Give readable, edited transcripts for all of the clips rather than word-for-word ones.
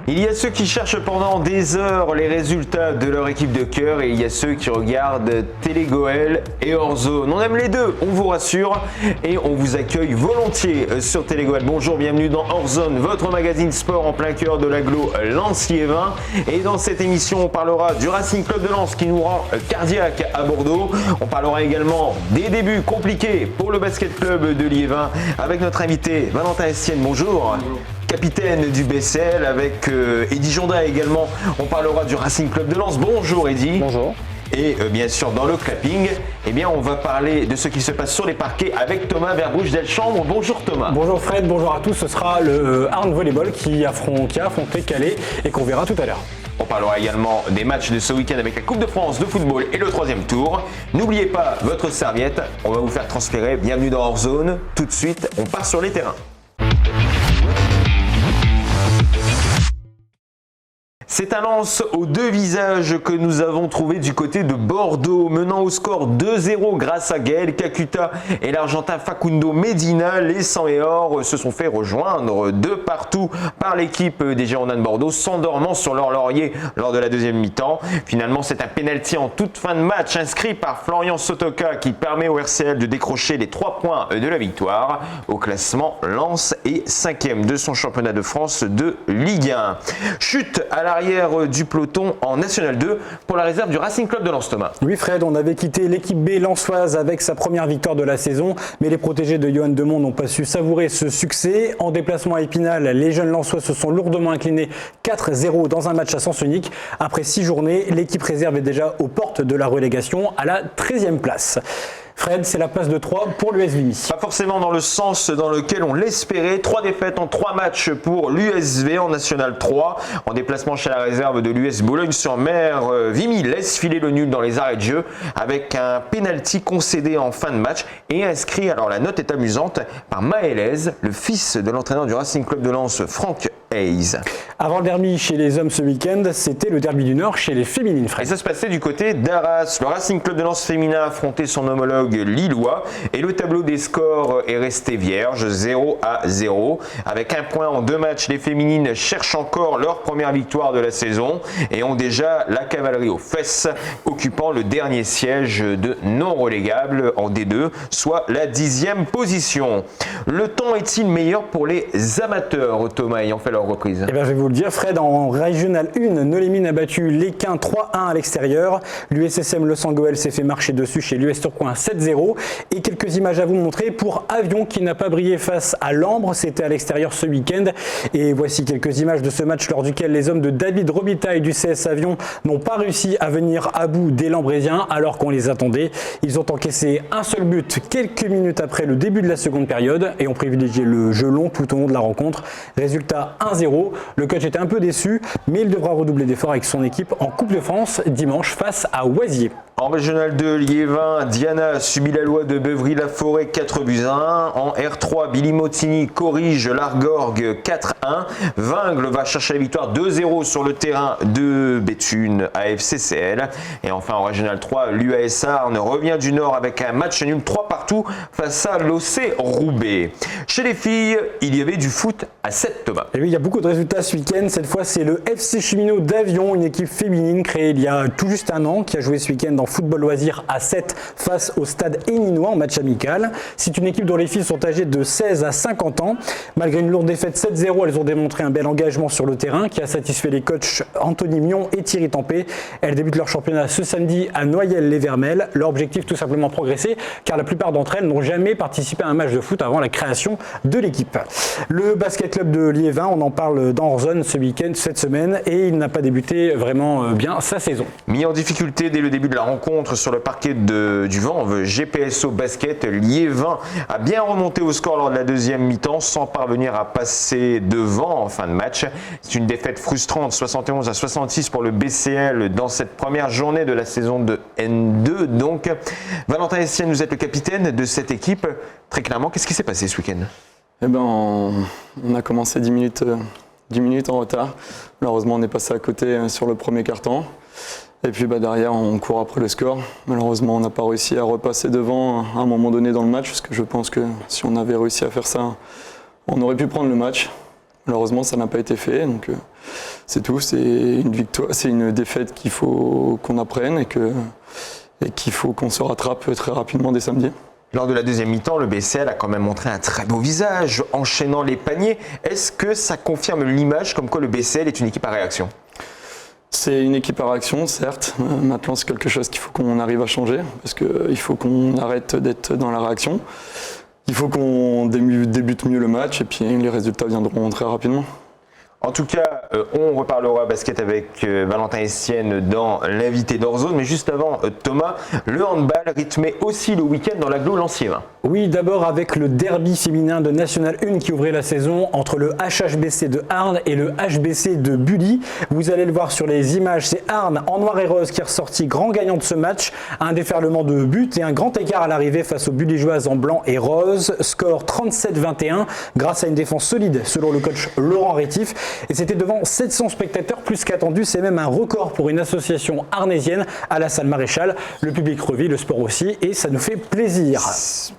Il y a ceux qui cherchent pendant des heures les résultats de leur équipe de cœur et il y a ceux qui regardent Télé Goël et Hors-Zone. On aime les deux, on vous rassure et on vous accueille volontiers sur Télé Goël. Bonjour, bienvenue dans Hors-Zone, votre magazine sport en plein cœur de l'agglo Lens-Liévin. Et dans cette émission, on parlera du Racing Club de Lens qui nous rend cardiaque à Bordeaux. On parlera également des débuts compliqués pour le basket club de Liévin avec notre invité Valentin Estienne. Bonjour. Bonjour. Capitaine du BCL avec Eddy Jonda également. On parlera du Racing Club de Lens. Bonjour Eddy. Bonjour. Et bien sûr dans le clapping, eh bien, on va parler de ce qui se passe sur les parquets avec Thomas Verbouche-Delchambre. Bonjour Thomas. Bonjour Fred, bonjour à tous. Ce sera le Arn Volleyball qui a affronté Calais et qu'on verra tout à l'heure. On parlera également des matchs de ce week-end avec la Coupe de France de football et le 3e tour. N'oubliez pas votre serviette, on va vous faire transpirer. Bienvenue dans Hors-Zone. Tout de suite, on part sur les terrains. C'est un Lens aux deux visages que nous avons trouvé du côté de Bordeaux, menant au score 2-0 grâce à Gaël Kakuta et l'Argentin Facundo Medina. Les 100 et or se sont fait rejoindre de partout par l'équipe des Girondins de Bordeaux, s'endormant sur leur laurier lors de la deuxième mi-temps. Finalement, c'est un pénalty en toute fin de match inscrit par Florian Sotoka qui permet au RCL de décrocher les 3 points de la victoire. Au classement, Lens est 5e de son championnat de France de Ligue 1. Chute à l'arrière du peloton en National 2 pour la réserve du Racing Club de Lens, Thomas. Oui Fred, on avait quitté l'équipe B lensoise avec sa première victoire de la saison, mais les protégés de Johan Demont n'ont pas su savourer ce succès. En déplacement à Épinal, les jeunes lensois se sont lourdement inclinés 4-0 dans un match à sens unique. Après 6 journées, l'équipe réserve est déjà aux portes de la relégation à la 13e place. Fred, c'est la place de 3 pour l'USV. Pas forcément dans le sens dans lequel on l'espérait. 3 défaites en 3 matchs pour l'USV en National 3. En déplacement chez la réserve de l'US Boulogne-sur-Mer, Vimy laisse filer le nul dans les arrêts de jeu avec un pénalty concédé en fin de match et inscrit, alors la note est amusante, par Maëlez, le fils de l'entraîneur du Racing Club de Lens, Franck Hayes. Avant le derby chez les hommes ce week-end, c'était le derby du Nord chez les féminines, Fred. Et ça se passait du côté d'Arras. Le Racing Club de Lens féminin a affronté son homologue lillois et le tableau des scores est resté vierge, 0-0. Avec un point en 2 matchs, les féminines cherchent encore leur première victoire de la saison et ont déjà la cavalerie aux fesses, occupant le dernier siège de non relégable en D2, soit la 10e position. Le temps est-il meilleur pour les amateurs, Thomas, ayant fait leur reprise? Eh bien, je vais vous le dire, Fred, en Régional 1, Nolémine a battu l'Équin 3-1 à l'extérieur. L'USSM Le Sangoël s'est fait marcher dessus chez l'US Tourcoing 7-0. Et quelques images à vous montrer pour Avion qui n'a pas brillé face à Lambre. C'était à l'extérieur ce week-end. Et voici quelques images de ce match lors duquel les hommes de David Robitaille du CS Avion n'ont pas réussi à venir à bout des Lambrésiens alors qu'on les attendait. Ils ont encaissé un seul but quelques minutes après le début de la seconde période et ont privilégié le jeu long tout au long de la rencontre. Résultat 1-0. Le coach était un peu déçu, mais il devra redoubler d'efforts avec son équipe en Coupe de France dimanche face à Oisier. En Régional 2, Liévin, Diana subit la loi de Beuvry-la-Forêt 4-1. En R3, Billy Mottini corrige l'Argorgue 4-1. Vingles va chercher la victoire 2-0 sur le terrain de Béthune à FCCL. Et enfin en Régional 3, l'UAS Arne revient du Nord avec un match nul 3 partout face à l'OC Roubaix. Chez les filles, il y avait du foot à 7, Thomas. Et oui, il y a beaucoup de résultats ce week-end. Cette fois, c'est le FC Cheminot d'Avion, une équipe féminine créée il y a tout juste un an, qui a joué ce week-end en football loisir à 7 face au stade Héninois en match amical. C'est une équipe dont les filles sont âgées de 16 à 50 ans. Malgré une lourde défaite 7-0, elles ont démontré un bel engagement sur le terrain qui a satisfait les coachs Anthony Mion et Thierry Tempé. Elles débutent leur championnat ce samedi à Noyelles-les-Vermelles. Leur objectif, tout simplement progresser, car la plupart d'entre elles n'ont jamais participé à un match de foot avant la création de l'équipe. Le basket club de Liévin, on en parle dans Hors-Zone ce week-end, cette semaine, et il n'a pas débuté vraiment bien sa saison. Mis en difficulté dès le début de la rencontre sur le parquet du Vanves, GPSO Basket, Liévin a bien remonté au score lors de la deuxième mi-temps sans parvenir à passer devant en fin de match. C'est une défaite frustrante, 71-66 pour le BCL dans cette première journée de la saison de N2. Donc, Valentin Estienne, vous êtes le capitaine de cette équipe. Très clairement, qu'est-ce qui s'est passé ce week-end? Eh ben, on a commencé 10 minutes en retard. Malheureusement, on est passé à côté sur le premier quart-temps. Et puis derrière, on court après le score. Malheureusement, on n'a pas réussi à repasser devant à un moment donné dans le match, parce que je pense que si on avait réussi à faire ça, on aurait pu prendre le match. Malheureusement, ça n'a pas été fait, donc c'est tout. C'est une victoire, c'est une défaite qu'il faut qu'on apprenne et qu'il faut qu'on se rattrape très rapidement dès samedi. Lors de la deuxième mi-temps, le BCL a quand même montré un très beau visage, enchaînant les paniers. Est-ce que ça confirme l'image comme quoi le BCL est une équipe à réaction ? C'est une équipe à réaction, certes. Maintenant, c'est quelque chose qu'il faut qu'on arrive à changer, parce qu'il faut qu'on arrête d'être dans la réaction. Il faut qu'on débute mieux le match, et puis les résultats viendront très rapidement. En tout cas, on reparlera basket avec Valentin Estienne dans l'invité d'Orzone. Mais juste avant, Thomas, le handball rythmait aussi le week-end dans l'agglo Lancier-Vin. Oui, d'abord avec le derby féminin de National 1 qui ouvrait la saison entre le HHBC de Arles et le HBC de Bully. Vous allez le voir sur les images, c'est Arles en noir et rose qui est ressorti grand gagnant de ce match. Un déferlement de buts et un grand écart à l'arrivée face aux Bullygeoises en blanc et rose. Score 37-21 grâce à une défense solide selon le coach Laurent Rétif. Et c'était devant 700 spectateurs plus qu'attendu. C'est même un record pour une association arnésienne à la salle Maréchal. Le public revit, le sport aussi, et ça nous fait plaisir.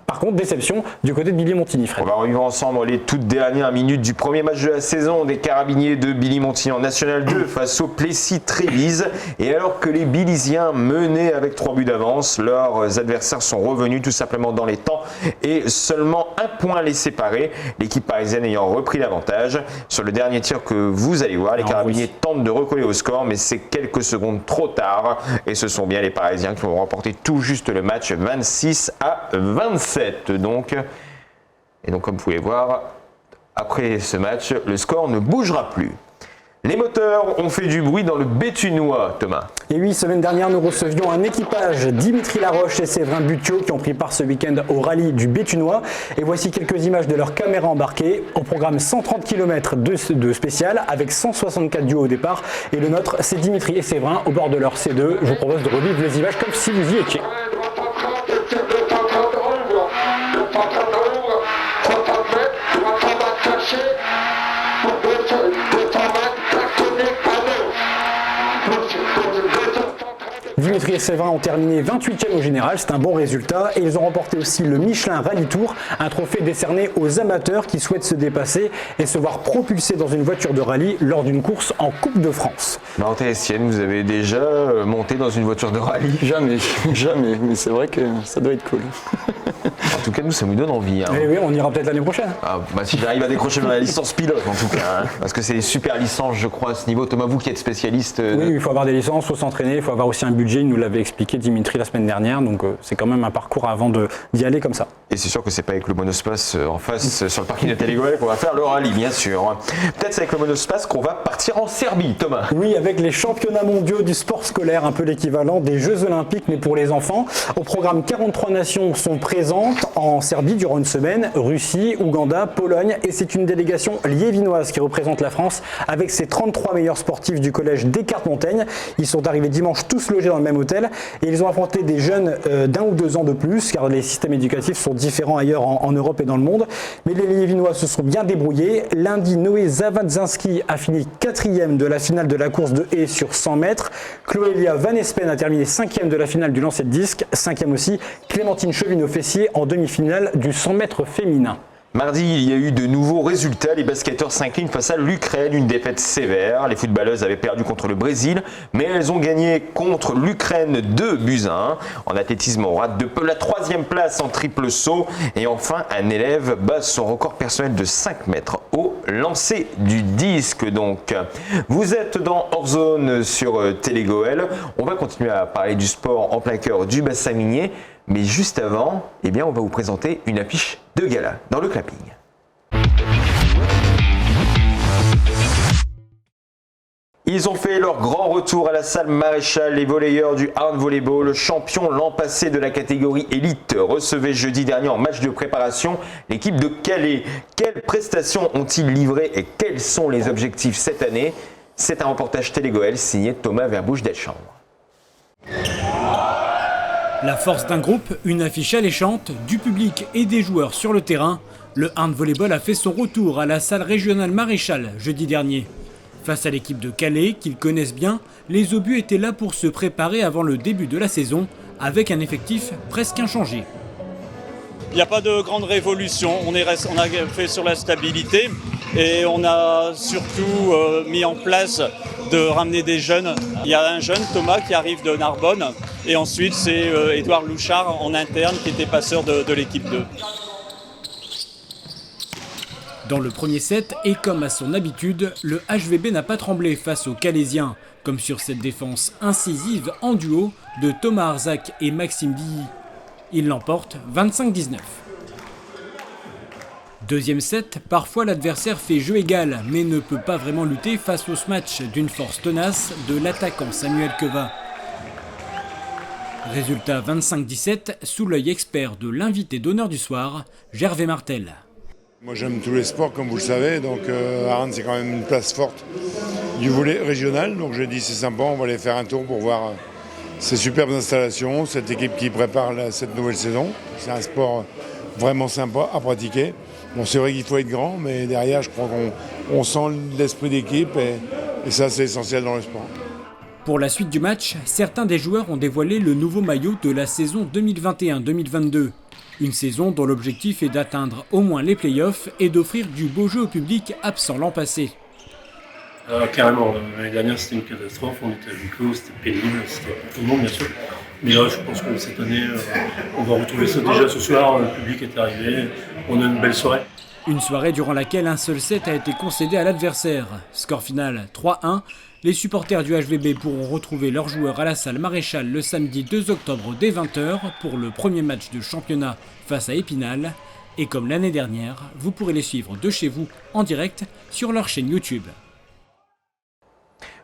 Par contre, déception du côté de Billy-Montigny, Fred. On va revivre ensemble les toutes dernières minutes du premier match de la saison des Carabiniers de Billy-Montigny en National 2 face au Plessis-Trévise. Et alors que les Billysiens menaient avec 3 buts d'avance, leurs adversaires sont revenus tout simplement dans les temps et seulement un point les séparer. L'équipe parisienne ayant repris l'avantage. Sur le dernier tir que vous allez voir, les Carabiniers tentent de recoller au score, mais c'est quelques secondes trop tard. Et ce sont bien les Parisiens qui ont remporté tout juste le match 26-27. Donc, comme vous pouvez voir, après ce match, le score ne bougera plus. Les moteurs ont fait du bruit dans le Béthunois, Thomas. Et oui, semaine dernière, nous recevions un équipage, Dimitri Laroche et Séverin Butiot, qui ont pris part ce week-end au rallye du Béthunois. Et voici quelques images de leurs caméras embarquées. Au programme 130 km de spécial, avec 164 duos au départ. Et le nôtre, c'est Dimitri et Séverin au bord de leur C2. Je vous propose de revivre les images comme si vous y étiez. Dimitri et Séverin ont terminé 28e au général, c'est un bon résultat. Et ils ont remporté aussi le Michelin Rallye Tour, un trophée décerné aux amateurs qui souhaitent se dépasser et se voir propulsés dans une voiture de rallye lors d'une course en Coupe de France. Valentin Estienne, vous avez déjà monté dans une voiture de rallye ? Jamais, mais c'est vrai que ça doit être cool. En tout cas, nous, ça nous donne envie. Hein. Et oui, on ira peut-être l'année prochaine. Si j'arrive à décrocher ma licence pilote, en tout cas. Hein, parce que c'est des super licences, je crois, à ce niveau. Thomas, vous qui êtes spécialiste. Oui, il faut avoir des licences, il faut s'entraîner, il faut avoir aussi un budget. Il nous l'avait expliqué Dimitri la semaine dernière. Donc, c'est quand même un parcours avant d'y aller comme ça. Et c'est sûr que c'est pas avec le monospace en face sur le parking de Télégoël qu'on va faire le rallye, bien sûr. Peut-être c'est avec le monospace qu'on va partir en Serbie, Thomas. Oui, avec les championnats mondiaux du sport scolaire, un peu l'équivalent des Jeux Olympiques, mais pour les enfants. Au programme, 43 nations sont présentes en Serbie durant une semaine. Russie, Ouganda, Pologne. Et c'est une délégation liévinoise qui représente la France avec ses 33 meilleurs sportifs du collège Descartes-Montaigne. Ils sont arrivés dimanche tous logés dans le même hôtel. Et ils ont affronté des jeunes d'1 ou 2 ans de plus, car les systèmes éducatifs sont différents ailleurs en Europe et dans le monde. Mais les Liévinois se sont bien débrouillés. Lundi, Noé Zavadzinski a fini 4e de la finale de la course de haies sur 100 mètres. Chloélia Van Espen a terminé 5e de la finale du lancer de disque. 5e aussi, Clémentine Chevine-Fessier en demi-finale du 100 mètres féminin. Mardi, il y a eu de nouveaux résultats. Les basketteurs s'inclinent face à l'Ukraine, une défaite sévère. Les footballeuses avaient perdu contre le Brésil, mais elles ont gagné contre l'Ukraine 2-1. En athlétisme, on rate de peu la 3e place en triple saut. Et enfin, un élève bat son record personnel de 5 mètres au lancer du disque. Donc, vous êtes dans Hors-Zone sur Télégoël. On va continuer à parler du sport en plein cœur du bassin minier. Mais juste avant, on va vous présenter une affiche de gala dans le clapping. Ils ont fait leur grand retour à la salle Maréchal. Les volleyeurs du Hand Volleyball, champion l'an passé de la catégorie élite, recevaient jeudi dernier en match de préparation l'équipe de Calais. Quelles prestations ont-ils livrées et quels sont les objectifs cette année ? C'est un reportage Télégoël signé Thomas Verbouche-Delchambre. La force d'un groupe, une affiche alléchante, du public et des joueurs sur le terrain. Le Hand Volleyball a fait son retour à la salle régionale Maréchal jeudi dernier. Face à l'équipe de Calais, qu'ils connaissent bien, les obus étaient là pour se préparer avant le début de la saison, avec un effectif presque inchangé. Il n'y a pas de grande révolution, on a fait sur la stabilité. Et on a surtout mis en place de ramener des jeunes. Il y a un jeune, Thomas, qui arrive de Narbonne. Et ensuite, c'est Édouard Louchard en interne qui était passeur de l'équipe 2. Dans le premier set, et comme à son habitude, le HVB n'a pas tremblé face aux Calaisiens, comme sur cette défense incisive en duo de Thomas Arzac et Maxime Billy. Il l'emporte 25-19. Deuxième set, parfois l'adversaire fait jeu égal, mais ne peut pas vraiment lutter face au smash d'une force tenace de l'attaquant Samuel Keva. Résultat 25-17, sous l'œil expert de l'invité d'honneur du soir, Gervais Martel. Moi j'aime tous les sports comme vous le savez, donc Arnes c'est quand même une place forte du volley régional, donc j'ai dit c'est sympa, on va aller faire un tour pour voir ces superbes installations, cette équipe qui prépare cette nouvelle saison. C'est un sport vraiment sympa à pratiquer. Bon, c'est vrai qu'il faut être grand, mais derrière je crois qu'on sent l'esprit d'équipe et ça c'est essentiel dans le sport. Pour la suite du match, certains des joueurs ont dévoilé le nouveau maillot de la saison 2021-2022. Une saison dont l'objectif est d'atteindre au moins les playoffs et d'offrir du beau jeu au public absent l'an passé. Carrément, l'année dernière c'était une catastrophe, on était à huis clos, c'était pénible, c'était pour tout le monde bien sûr. Mais là je pense que cette année on va retrouver ça déjà ce soir, le public est arrivé, on a une belle soirée. Une soirée durant laquelle un seul set a été concédé à l'adversaire. Score final 3-1. Les supporters du HVB pourront retrouver leurs joueurs à la salle Maréchal le samedi 2 octobre dès 20h pour le premier match de championnat face à Épinal. Et comme l'année dernière, vous pourrez les suivre de chez vous en direct sur leur chaîne YouTube.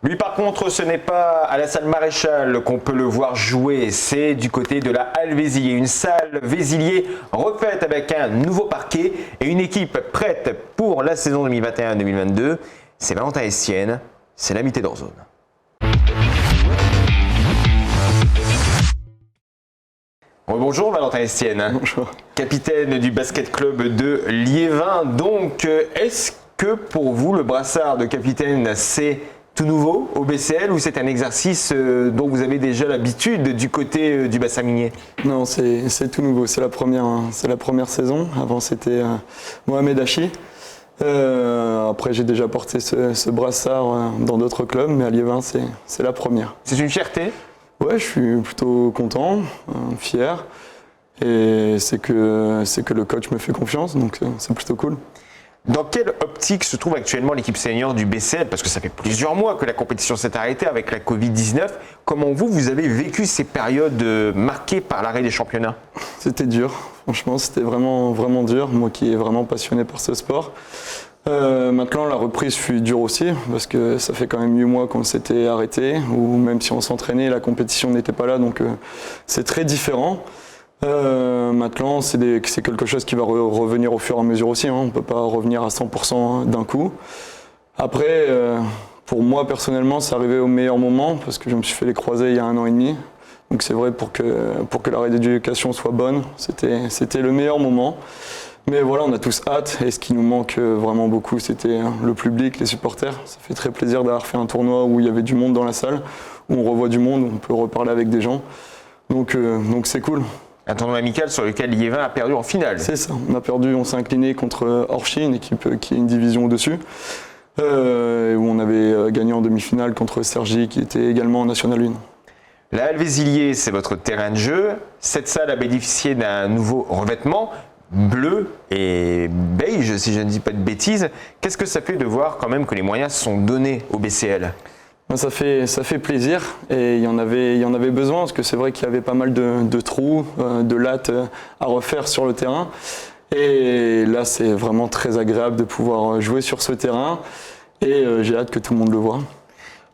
Lui par contre, ce n'est pas à la salle Maréchal qu'on peut le voir jouer, c'est du côté de la Halle Vézillier. Une salle Vézillier refaite avec un nouveau parquet et une équipe prête pour la saison 2021-2022. C'est Valentin Estienne, c'est l'amitié d'Orzone. Bonjour Valentin Estienne. Bonjour. Capitaine du basket club de Liévin. Donc, est-ce que pour vous, le brassard de capitaine, c'est tout nouveau au BCL ou c'est un exercice dont vous avez déjà l'habitude du côté du bassin minier? Non, c'est tout nouveau. C'est la première saison. Avant, c'était Mohamed Hachi. Après, j'ai déjà porté ce brassard dans d'autres clubs, mais à Liévin, c'est la première. C'est une fierté? Ouais, je suis plutôt content, fier. Et c'est que le coach me fait confiance, donc c'est plutôt cool. Dans quelle optique se trouve actuellement l'équipe senior du BCL? Parce que ça fait plusieurs mois que la compétition s'est arrêtée avec la Covid-19. Comment vous avez vécu ces périodes marquées par l'arrêt des championnats? C'était dur, franchement, c'était vraiment, vraiment dur. Moi qui est vraiment passionné par ce sport. Maintenant, la reprise fut dure aussi, parce que ça fait quand même 8 mois qu'on s'était arrêté, ou même si on s'entraînait, la compétition n'était pas là, donc c'est très différent. Maintenant, c'est quelque chose qui va revenir au fur et à mesure aussi. On ne peut pas revenir à 100% d'un coup. Après, pour moi personnellement, c'est arrivé au meilleur moment parce que je me suis fait les croisés il y a 1 an et demi. Donc c'est vrai pour que la rééducation soit bonne, c'était le meilleur moment. Mais voilà, on a tous hâte et ce qui nous manque vraiment beaucoup, c'était le public, les supporters. Ça fait très plaisir d'avoir fait un tournoi où il y avait du monde dans la salle, où on revoit du monde, où on peut reparler avec des gens. Donc c'est cool. Un tournoi amical sur lequel Liévin a perdu en finale. C'est ça, on s'est incliné contre Orchy, une équipe qui est une division au-dessus, où on avait gagné en demi-finale contre Cergy qui était également en National 1. La Halle Vézillier, c'est votre terrain de jeu. Cette salle a bénéficié d'un nouveau revêtement, bleu et beige, si je ne dis pas de bêtises. Qu'est-ce que ça fait de voir quand même que les moyens sont donnés au BCL? Ça fait plaisir et il y en avait besoin parce que c'est vrai qu'il y avait pas mal de trous, de lattes à refaire sur le terrain. Et là, c'est vraiment très agréable de pouvoir jouer sur ce terrain et j'ai hâte que tout le monde le voit.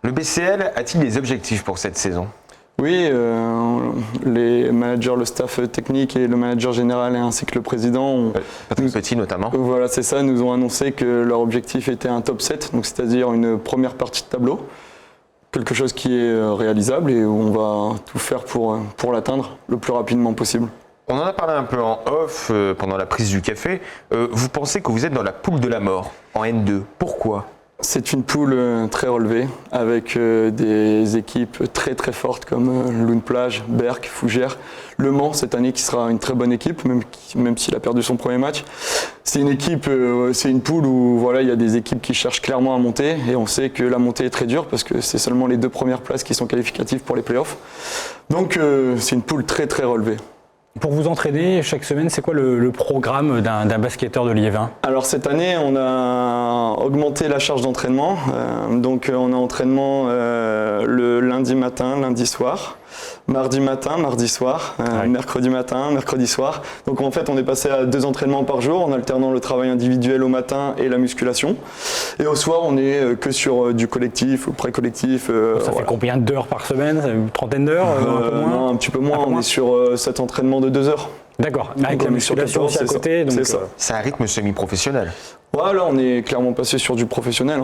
Le BCL a-t-il des objectifs pour cette saison? Oui, les managers, le staff technique et le manager général ainsi que le président, Patrick Petit notamment. Voilà, c'est ça, nous ont annoncé que leur objectif était un top 7, donc c'est-à-dire une première partie de tableau. Quelque chose qui est réalisable et où on va tout faire pour l'atteindre le plus rapidement possible. On en a parlé un peu en off pendant la prise du café. Vous pensez que vous êtes dans la poule de la mort, en N2. Pourquoi? C'est une poule très relevée, avec des équipes très très fortes comme Loun Plage, Berck, Fougères. Le Mans cette année qui sera une très bonne équipe, même s'il a perdu son premier match. C'est une poule où voilà, il y a des équipes qui cherchent clairement à monter, et on sait que la montée est très dure parce que c'est seulement les 2 premières places qui sont qualificatives pour les playoffs. Donc c'est une poule très très relevée. Pour vous entraîner chaque semaine, c'est quoi le programme d'un basketteur de Liévin ? Alors cette année, on a augmenté la charge d'entraînement. Donc on a entraînement le lundi matin, lundi soir, mardi matin, mardi soir, mercredi matin, mercredi soir. Donc en fait, on est passé à 2 entraînements par jour en alternant le travail individuel au matin et la musculation. Et au soir, on est que sur du collectif ou pré-collectif. Ça fait combien d'heures par semaine ? Une trentaine d'heures un peu moins ? Non, un petit peu moins. On est sur cet entraînement de 2 heures. D'accord, avec la musculation aussi à côté. Donc, c'est un rythme semi-professionnel. Voilà, on est clairement passé sur du professionnel.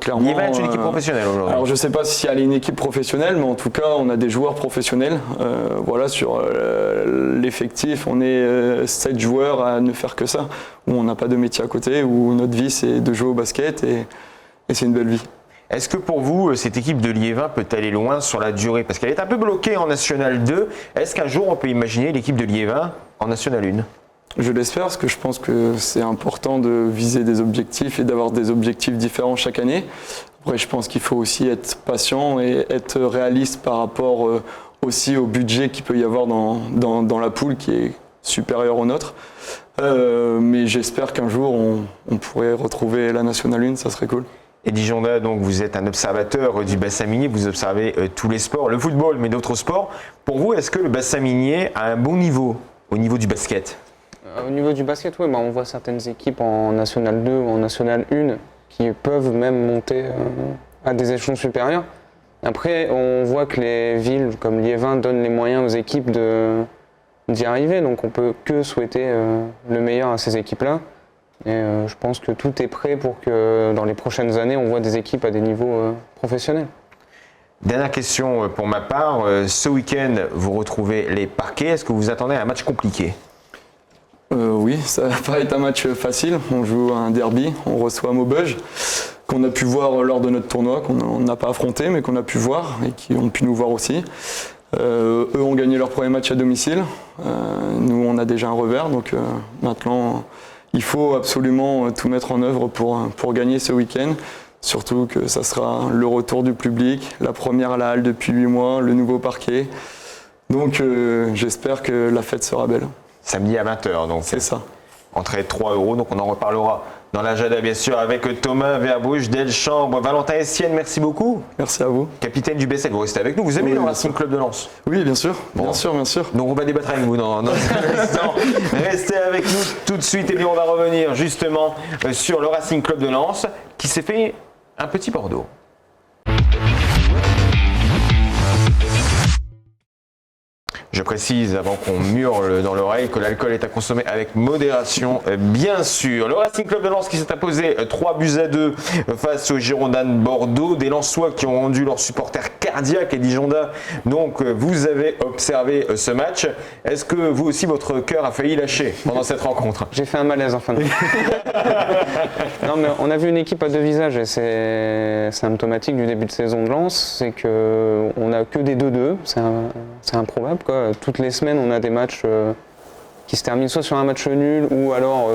Clairement, Liévin est une équipe professionnelle aujourd'hui. Alors je ne sais pas si elle est une équipe professionnelle, mais en tout cas, on a des joueurs professionnels. Voilà, sur l'effectif, on est 7 joueurs à ne faire que ça, où on n'a pas de métier à côté, où notre vie c'est de jouer au basket et c'est une belle vie. Est-ce que pour vous, cette équipe de Liévin peut aller loin sur la durée ? Parce qu'elle est un peu bloquée en National 2. Est-ce qu'un jour, on peut imaginer l'équipe de Liévin en National 1 ? Je l'espère, parce que je pense que c'est important de viser des objectifs et d'avoir des objectifs différents chaque année. Après, je pense qu'il faut aussi être patient et être réaliste par rapport aussi au budget qu'il peut y avoir dans la poule qui est supérieur au nôtre. Mais j'espère qu'un jour, on pourrait retrouver la National 1, ça serait cool. Eddy Jonda, donc vous êtes un observateur du bassin minier, vous observez tous les sports, le football, mais d'autres sports. Pour vous, est-ce que le bassin minier a un bon niveau au niveau du basket ? Au niveau du basket, oui, on voit certaines équipes en National 2 ou en National 1 qui peuvent même monter à des échelons supérieurs. Après, on voit que les villes comme Liévin donnent les moyens aux équipes d'y arriver, donc on peut que souhaiter le meilleur à ces équipes-là. Et je pense que tout est prêt pour que dans les prochaines années, on voit des équipes à des niveaux professionnels. Dernière question pour ma part. Ce week-end, vous retrouvez les Parquets. Est-ce que vous attendez un match compliqué ? Oui, ça va pas être un match facile. On joue un derby, on reçoit Maubeuge, qu'on a pu voir lors de notre tournoi, qu'on n'a pas affronté, mais qu'on a pu voir et qui ont pu nous voir aussi. Eux ont gagné leur premier match à domicile. Nous, on a déjà un revers, donc maintenant, il faut absolument tout mettre en œuvre pour gagner ce week-end. Surtout que ça sera le retour du public, la première à la halle depuis 8 mois, le nouveau parquet. Donc j'espère que la fête sera belle. Samedi à 20h, donc. C'est ça. Entrée 3 €, donc on en reparlera dans l'agenda bien sûr avec Thomas Verbruch, Delchambre, Valentin Estienne, merci beaucoup. Merci à vous. Capitaine du BSL, vous restez avec nous, vous aimez le Racing Club de Lens ? Oui, bien sûr, bien sûr. Donc on va débattre avec vous dans un instant. Restez avec nous tout de suite et puis on va revenir justement sur le Racing Club de Lens qui s'est fait un petit Bordeaux. Je précise, avant qu'on hurle dans l'oreille, que l'alcool est à consommer avec modération, bien sûr. Le Racing Club de Lens qui s'est imposé 3-2 face aux Girondins de Bordeaux. Des Lensois qui ont rendu leurs supporters cardiaques. Eddy Jonda, donc vous avez observé ce match. Est-ce que vous aussi, votre cœur a failli lâcher pendant cette rencontre ? J'ai fait un malaise en fin de Non, mais on a vu une équipe à 2 visages et c'est symptomatique du début de saison de Lens. C'est qu'on n'a que des 2-2. C'est improbable, quoi. Toutes les semaines, on a des matchs qui se terminent soit sur un match nul ou alors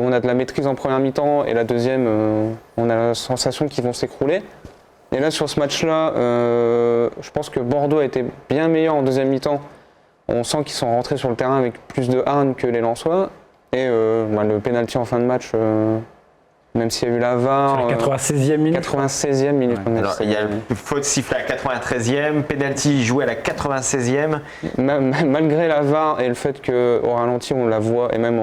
on a de la maîtrise en première mi-temps et la deuxième, on a la sensation qu'ils vont s'écrouler. Et là, sur ce match-là, je pense que Bordeaux a été bien meilleur en deuxième mi-temps. On sent qu'ils sont rentrés sur le terrain avec plus de hargne que les Lensois. Et le pénalty en fin de match, même s'il y a eu la VAR. C'est la 96e minute. 96e minute. Ouais. Alors, il y a le faute sifflée à la 93e, pénalty joué à la 96e. Malgré la VAR et le fait qu'au ralenti on la voit, et même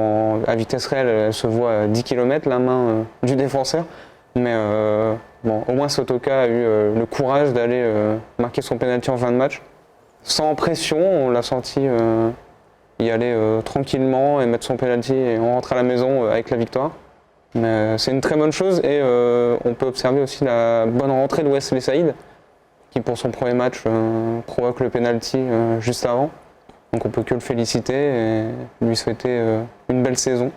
à vitesse réelle, elle se voit à 10 km, la main du défenseur. Mais au moins Sotoka a eu le courage d'aller marquer son pénalty en fin de match. Sans pression, on l'a senti y aller tranquillement et mettre son pénalty et on rentre à la maison avec la victoire. Mais c'est une très bonne chose et on peut observer aussi la bonne rentrée de Wesley Saïd qui pour son premier match provoque le penalty juste avant. Donc on peut que le féliciter et lui souhaiter une belle saison.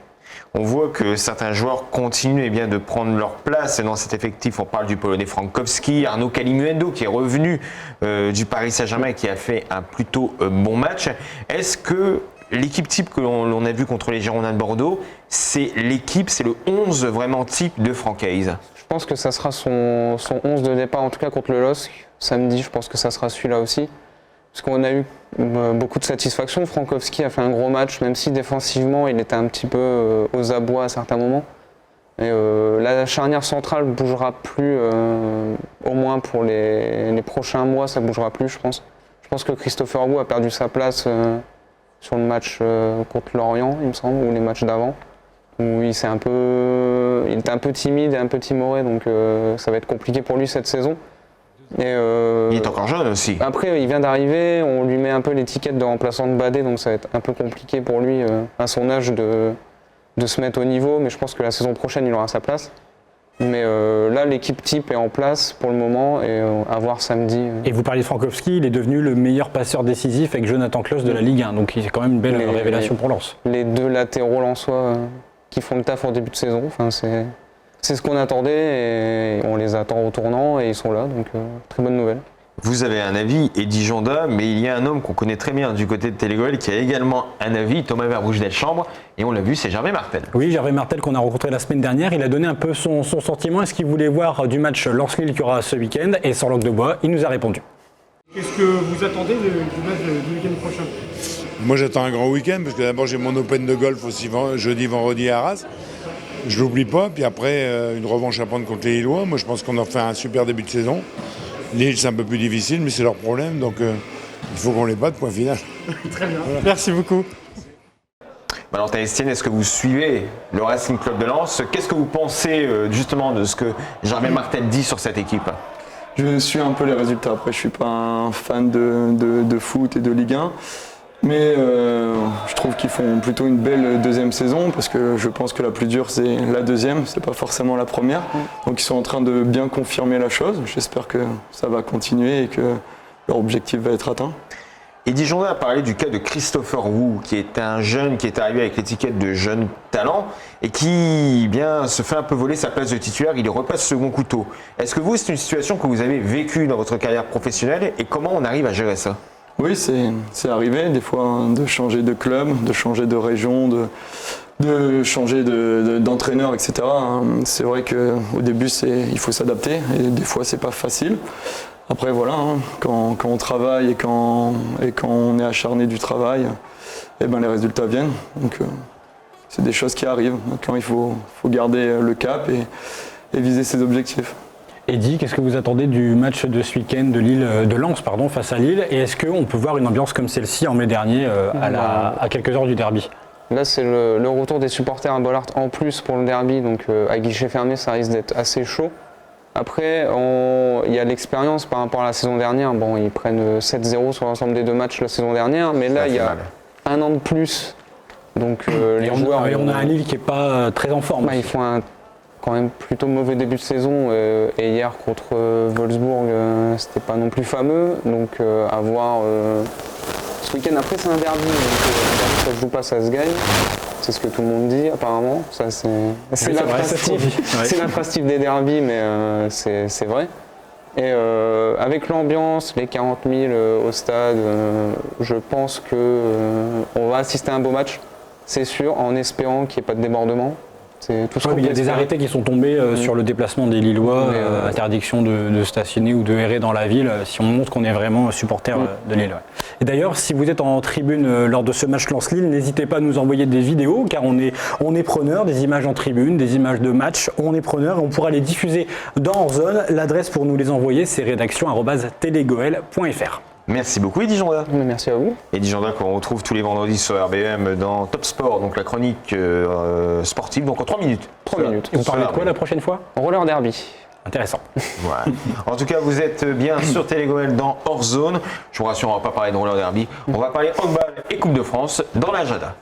On voit que certains joueurs continuent de prendre leur place dans cet effectif. On parle du Polonais Frankowski, Arnaud Kalimuendo qui est revenu du Paris Saint-Germain et qui a fait un plutôt bon match. Est-ce que l'équipe type que l'on a vu contre les Girondins de Bordeaux, c'est le 11 vraiment type de Franck Hayes? Je pense que ça sera son 11 de départ, en tout cas contre le LOSC. Samedi, je pense que ça sera celui-là aussi. Parce qu'on a eu beaucoup de satisfaction. Frankowski a fait un gros match, même si défensivement, il était un petit peu aux abois à certains moments. Et la charnière centrale ne bougera plus, au moins pour les prochains mois, ça ne bougera plus, je pense. Je pense que Christopher Wu a perdu sa place sur le match contre Lorient, il me semble, ou les matchs d'avant. Où il était un peu timide et un peu timoré, donc ça va être compliqué pour lui cette saison. Il est encore jeune aussi. Après, il vient d'arriver, on lui met un peu l'étiquette de remplaçant de Badé, donc ça va être un peu compliqué pour lui, à son âge, de se mettre au niveau, mais je pense que la saison prochaine, il aura sa place. Mais là, l'équipe type est en place pour le moment et à voir samedi. Et vous parliez de Frankowski, il est devenu le meilleur passeur décisif avec Jonathan Klaus de la Ligue 1, donc c'est quand même une belle révélation pour Lens. Les deux latéraux lensois qui font le taf en début de saison, c'est ce qu'on attendait et on les attend au tournant et ils sont là, donc très bonne nouvelle. Vous avez un avis, Eddy Jonda, mais il y a un homme qu'on connaît très bien du côté de Télégoël qui a également un avis, Thomas Verbrugge-Delchambre, et on l'a vu, c'est Gervais Martel. Oui, Gervais Martel qu'on a rencontré la semaine dernière, il a donné un peu son sentiment, est-ce qu'il voulait voir du match Lens-Lille qu'il y aura ce week-end, et sans langue de bois, il nous a répondu. Qu'est-ce que vous attendez du match du week-end prochain? Moi j'attends un grand week-end, parce que d'abord j'ai mon Open de golf aussi jeudi, vendredi à Arras. Je l'oublie pas, puis après une revanche à prendre contre les Lillois. Moi je pense qu'on a fait un super début de saison. Lille c'est un peu plus difficile, mais c'est leur problème, donc il faut qu'on les batte, point final. Très bien, voilà. Merci beaucoup. Valentin Estienne, est-ce que vous suivez le Racing Club de Lens? Qu'est-ce que vous pensez justement de ce que Gervais Martel dit sur cette équipe? Je suis un peu les résultats. Après, je suis pas un fan de foot et de Ligue 1. Mais je trouve qu'ils font plutôt une belle deuxième saison parce que je pense que la plus dure c'est la deuxième, c'est pas forcément la première. Donc ils sont en train de bien confirmer la chose. J'espère que ça va continuer et que leur objectif va être atteint. Eddy Jonda a parlé du cas de Christopher Wu, qui est un jeune qui est arrivé avec l'étiquette de jeune talent et qui se fait un peu voler sa place de titulaire, il repasse second couteau. Est-ce que vous, c'est une situation que vous avez vécue dans votre carrière professionnelle et comment on arrive à gérer ça? Oui, c'est arrivé des fois de changer de club, de changer de région, de changer d'entraîneur, etc. C'est vrai qu'au début, il faut s'adapter et des fois, c'est pas facile. Après, voilà, quand on travaille et quand on est acharné du travail, les résultats viennent. Donc, c'est des choses qui arrivent. Maintenant, il faut garder le cap et viser ses objectifs. Eddy, qu'est-ce que vous attendez du match de ce week-end de Lens face à Lille? Et est-ce qu'on peut voir une ambiance comme celle-ci en mai dernier à quelques heures du derby? Là, c'est le retour des supporters à Bollaert en plus pour le derby, donc à guichet fermé, ça risque d'être assez chaud. Après, il y a l'expérience par rapport à la saison dernière. Bon, ils prennent 7-0 sur l'ensemble des deux matchs la saison dernière, mais là, il y a un an de plus. Donc, les joueurs. Et on a un Lille qui n'est pas très en forme. Ils font quand même plutôt mauvais début de saison et hier contre Wolfsburg c'était pas non plus fameux, donc à voir ce week-end. Après c'est un derby, donc ça se joue pas, ça se gagne, c'est ce que tout le monde dit apparemment, ça c'est l'attractif des derbys, mais c'est vrai. Et avec l'ambiance, les 40 000 au stade, je pense qu'on va assister à un beau match, c'est sûr, en espérant qu'il n'y ait pas de débordement. Il y a des arrêtés qui sont tombés sur le déplacement des Lillois, interdiction de stationner ou de errer dans la ville, si on montre qu'on est vraiment supporter de Lille. Ouais. Et d'ailleurs, si vous êtes en tribune lors de ce match Lens-Lille, n'hésitez pas à nous envoyer des vidéos, car on est preneur, des images en tribune, des images de match, on est preneur et on pourra les diffuser dans Hors-Zone. L'adresse pour nous les envoyer, c'est rédaction@telegoel.fr. Merci beaucoup Eddy Jonda. Merci à vous. Eddy Jonda qu'on retrouve tous les vendredis sur RBM dans Top Sport, donc la chronique sportive, donc en 3 minutes. 3 minutes. Et vous parlez de quoi la prochaine fois? Roller derby. Intéressant. Voilà. En tout cas, vous êtes bien sur Télégoël dans Hors Zone. Je vous rassure, on ne va pas parler de roller derby. On va parler handball et Coupe de France dans l'agenda.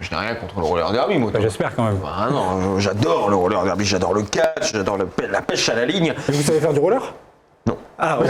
Je n'ai rien contre le roller derby, moi. J'espère quand même. Ah non, j'adore le roller derby, j'adore le catch, j'adore la pêche à la ligne. Et vous savez faire du roller? Ah, ouais.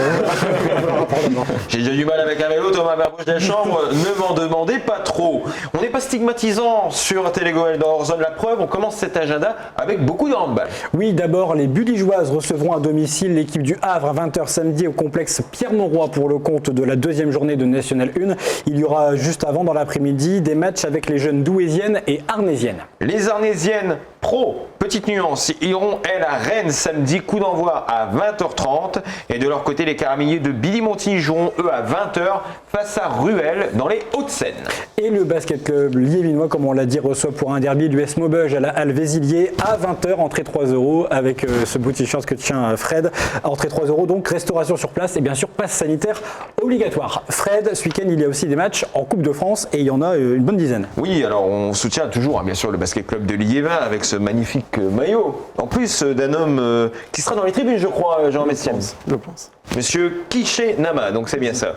J'ai déjà du mal avec un vélo, Thomas Barbouche des Chambres, ne m'en demandez pas trop. On n'est pas stigmatisant sur Télégoël dans Hors-Zone. La preuve, on commence cet agenda avec beaucoup de handball. Oui, d'abord, les Buligeoises recevront à domicile l'équipe du Havre à 20h samedi au complexe Pierre-Mauroy pour le compte de la deuxième journée de National 1. Il y aura juste avant, dans l'après-midi, des matchs avec les jeunes douaisiennes et arnésiennes. Les arnésiennes pro, petite nuance, iront, elles, à Rennes samedi, coup d'envoi à 20h30. Et de leur côté, les Caramilliers de Billy-Montigny joueront, eux, à 20h face à Ruel dans les Hauts-de-Seine. Et le basket club liévinois, comme on l'a dit, reçoit pour un derby l'US Maubeuge à la Halle Vézilier à 20h, entrée 3 € avec ce beau t-shirt que tient Fred. Entrée 3 €, donc restauration sur place et bien sûr passe sanitaire obligatoire. Fred, ce week-end, il y a aussi des matchs en Coupe de France et il y en a une bonne dizaine. Oui, alors on soutient toujours, bien sûr, le basket club de Liévin avec ce magnifique maillot. En plus d'un homme qui sera dans les tribunes, je crois, Jean Messiaen. Je pense. Monsieur Quiché Nama, donc c'est bien ça.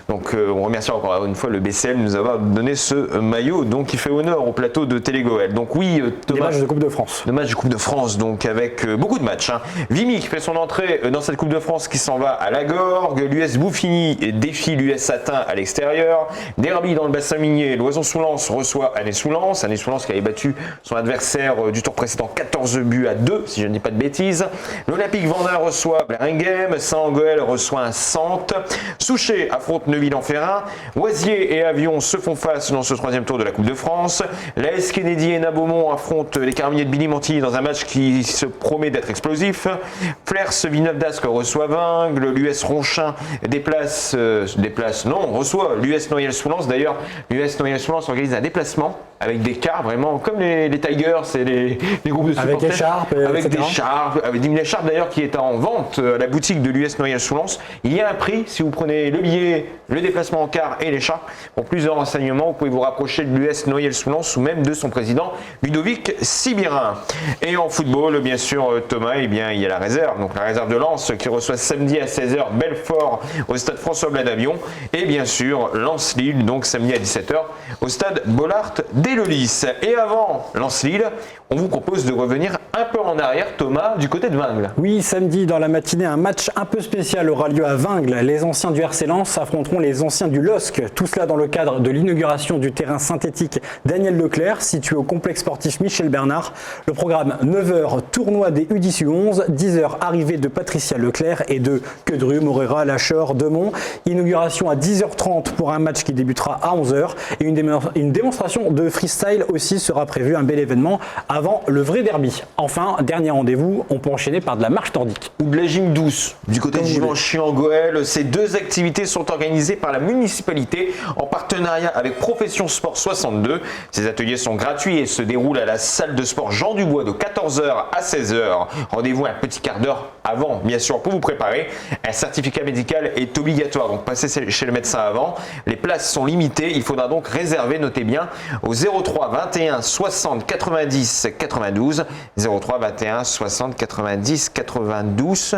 Donc on remercie encore une fois le BCL de nous avoir donné ce maillot donc qui fait honneur au plateau de Télégoël. Donc oui, Thomas, des matchs de Coupe de France. Des matchs de Coupe de France, donc avec beaucoup de matchs. Vimy qui fait son entrée dans cette Coupe de France qui s'en va à la Gorgue. L'US Bouffigny défie l'US Satin à l'extérieur. Derby dans le bassin minier, Loison-sous-Lens reçoit Annay-sous-Lens. Annay-sous-Lens qui avait battu son adversaire du tour précédent 14 buts à 2, si je ne dis pas de bêtises. L'Olympique Vendin reçoit Bléringuem. Saint-Angoël reçoit un Sante. Souchet affronte Neuville-en-Ferrin. Oisier et Avion se font face dans ce troisième tour de la Coupe de France. L'AS Kennedy et Nabeaumont affrontent les Caramilliers de Billy-Montigny dans un match qui se promet d'être explosif. Flers Villeneuve d'Ascq reçoit Vingles. L'US Ronchin reçoit l'US Noyelles-sous-Lens. D'ailleurs, l'US Noyelles-sous-Lens organise un déplacement avec des cars vraiment comme les Tigers et les groupes de supporters. Avec écharpes, avec des écharpes, avec une écharpe d'ailleurs qui est en vente à la boutique de l'US Noyelles-sous-Lens. Il y a un prix si vous prenez le billet, le déplacement en car et l'écharpe. Pour plus de renseignements, vous pouvez vous rapprocher de l'US Noyelles-sous-Lens ou même de son président Ludovic Sibirin. Et en football, bien sûr, Thomas, eh bien, il y a la réserve. Donc la réserve de Lens qui reçoit samedi à 16h Belfort au stade François-Bladavion. Et bien sûr, Lens-Lille, donc samedi à 17h au stade Bollard d'Élolis. Et avant Lens-Lille, on vous propose de revenir un peu en arrière, Thomas, du côté de Vingles. Oui, samedi dans la matinée, un match un peu spécial aura lieu à Vingles. Les anciens du RC Lens affronteront les anciens du LOSC. Tout cela dans le cadre de l'inauguration du terrain synthétique Daniel Leclerc, situé au complexe sportif Michel Bernard. Le programme 9h, tournoi des U10-U11, 10h, arrivée de Patricia Leclerc et de Quedru, Morera, Lacheur, Demont. Inauguration à 10h30 pour un match qui débutera à 11h. Et une démonstration de freestyle aussi sera prévue, un bel événement avant le vrai derby. Enfin, dernier rendez-vous, on peut enchaîner par de la marche nordique. Ou de la gym douce. Du côté de Givenchy-en-Goël, ces deux activités sont organisées par la municipalité en partenariat avec Profession Sport 62. Ces ateliers sont gratuits et se déroulent à la salle de sport Jean Dubois de 14h à 16h. Rendez-vous un petit quart d'heure avant, bien sûr, pour vous préparer. Un certificat médical est obligatoire, donc passez chez le médecin avant. Les places sont limitées, il faudra donc réserver, notez bien, au 03 21 60 90 92. 03 21 60 90 92.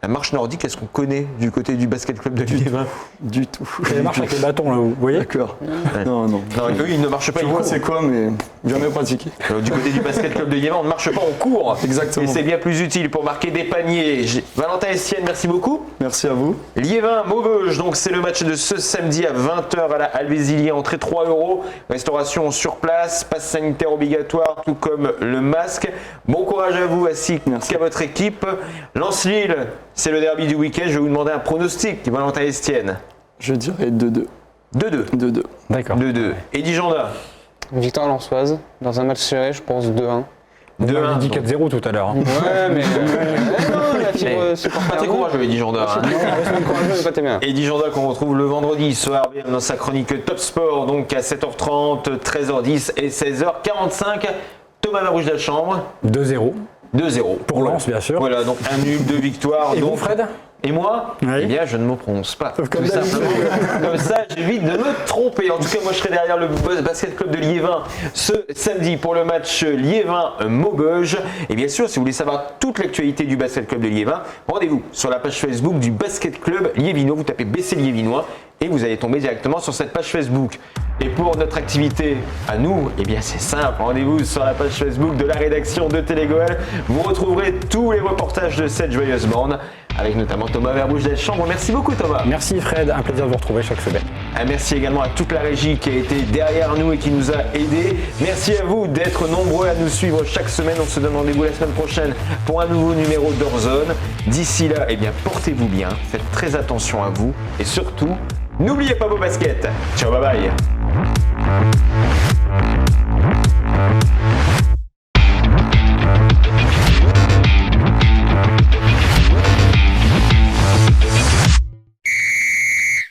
La marche nordique, est-ce qu'on connaît du côté du basket club de Liévin? Du tout. C'est la marche avec les bâtons là, vous voyez? D'accord. Ouais. Non. Non, eux, ils ne marchent pas. Je vois c'est quoi, mais jamais pratiqué. Du côté du basket club de Liévin, on ne marche pas, on court. Exactement. Et c'est bien plus utile pour marquer des paniers. Valentin Estienne, merci beaucoup. Merci à vous. Liévin, Maubeuge, donc c'est le match de ce samedi à 20h à la Halle Vézilier, entrée 3 €. Restauration sur place, passe sanitaire obligatoire, tout comme le masque. Bon courage à vous ainsi qu'à votre équipe. Lens-Lille, c'est le derby du week-end. Je vais vous demander un pronostic, Valentin Estienne. Je dirais 2-2. 2-2. 2-2. D'accord. 2-2. Eddie Janda. Victoire lensoise. Dans un match serré, je pense 2-1. On a dit 4-0 tout à l'heure. Ouais, mais non, la fibre supporter. Pas très courageux, Eddie Janda. Eddie Janda qu'on retrouve le vendredi soir bien dans sa chronique Top Sport, donc à 7h30, 13h10 et 16h45. Thomas Barbouche de la Chambre. 2-0. 2-0. Pour Lens, bien sûr. Voilà, donc un nul, 2 victoires. Et donc, vous, Fred? Et moi, oui. Eh bien, je ne me prononce pas. Comme tout simplement. Comme ça, j'évite de me tromper. En tout cas, moi, je serai derrière le basket club de Liévin ce samedi pour le match Liévin-Maubeuge. Et bien sûr, si vous voulez savoir toute l'actualité du basket club de Liévin, rendez-vous sur la page Facebook du basket club liévinois. Vous tapez BC Liévinois et vous allez tomber directement sur cette page Facebook. Et pour notre activité à nous, eh bien c'est simple, rendez-vous sur la page Facebook de la rédaction de Télégoël. Vous retrouverez tous les reportages de cette joyeuse bande avec notamment Thomas Verbouche-Deschambre. Merci beaucoup Thomas. Merci Fred, un plaisir de vous retrouver chaque semaine. Merci également à toute la régie qui a été derrière nous et qui nous a aidés. Merci à vous d'être nombreux à nous suivre chaque semaine. On se donne rendez-vous la semaine prochaine pour un nouveau numéro d'Hors-Zone. D'ici là, portez-vous bien, faites très attention à vous et surtout, n'oubliez pas vos baskets. Ciao, bye bye.